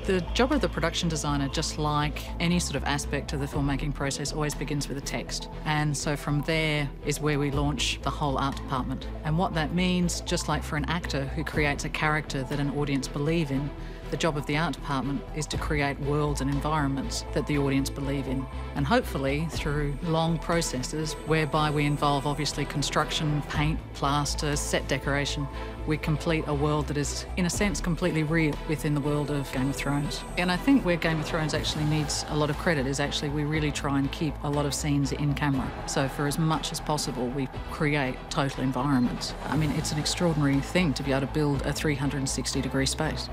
The job of the production designer, just like any sort of aspect of the filmmaking process, always begins with a text. And so from there is where we launch the whole art department. And what that means, just like for an actor who creates a character that an audience believe in, the job of the art department is to create worlds and environments that the audience believe in. And hopefully through long processes whereby we involve obviously construction, paint, plaster, set decoration, we complete a world that is, in a sense, completely real within the world of Game of Thrones. And I think where Game of Thrones actually needs a lot of credit is actually we really try and keep a lot of scenes in camera. So for as much as possible, we create total environments. I mean, it's an extraordinary thing to be able to build a 360-degree space.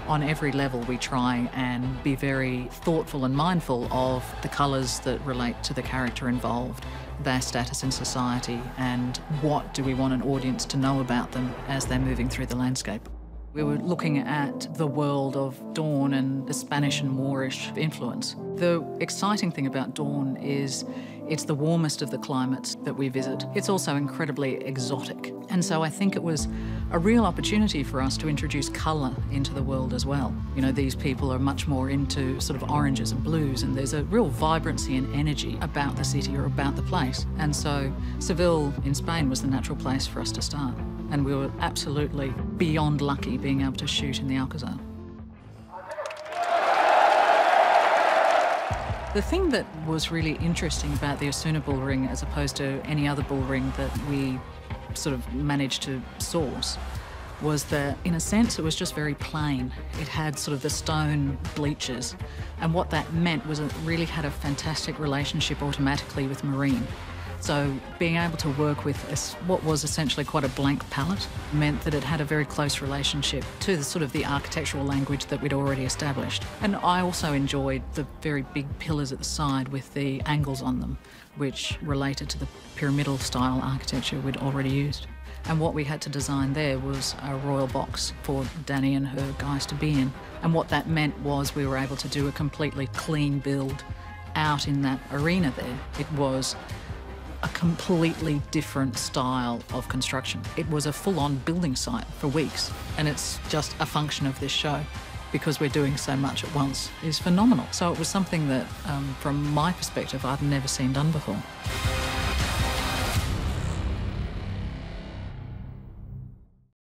On every level, we try and be very thoughtful and mindful of the colours that relate to the character involved, their status in society, and what do we want an audience to know about them as they're moving through the landscape. We were looking at the world of Dawn and the Spanish and Moorish influence. The exciting thing about Dawn is it's the warmest of the climates that we visit. It's also incredibly exotic. And so I think it was a real opportunity for us to introduce colour into the world as well. You know, these people are much more into sort of oranges and blues, and there's a real vibrancy and energy about the city or about the place. And so Seville in Spain was the natural place for us to start. And we were absolutely beyond lucky being able to shoot in the Alcazar. The thing that was really interesting about the Osuna bull ring as opposed to any other bull ring that we sort of managed to source was that, in a sense, it was just very plain. It had sort of the stone bleachers, and what that meant was it really had a fantastic relationship automatically with marine. So being able to work with what was essentially quite a blank palette meant that it had a very close relationship to the sort of the architectural language that we'd already established. And I also enjoyed the very big pillars at the side with the angles on them, which related to the pyramidal style architecture we'd already used. And what we had to design there was a royal box for Dany and her guys to be in. And what that meant was we were able to do a completely clean build out in that arena there. It was a completely different style of construction. It was a full-on building site for weeks, and it's just a function of this show, because we're doing so much at once, is phenomenal. So it was something that, from my perspective, I'd never seen done before.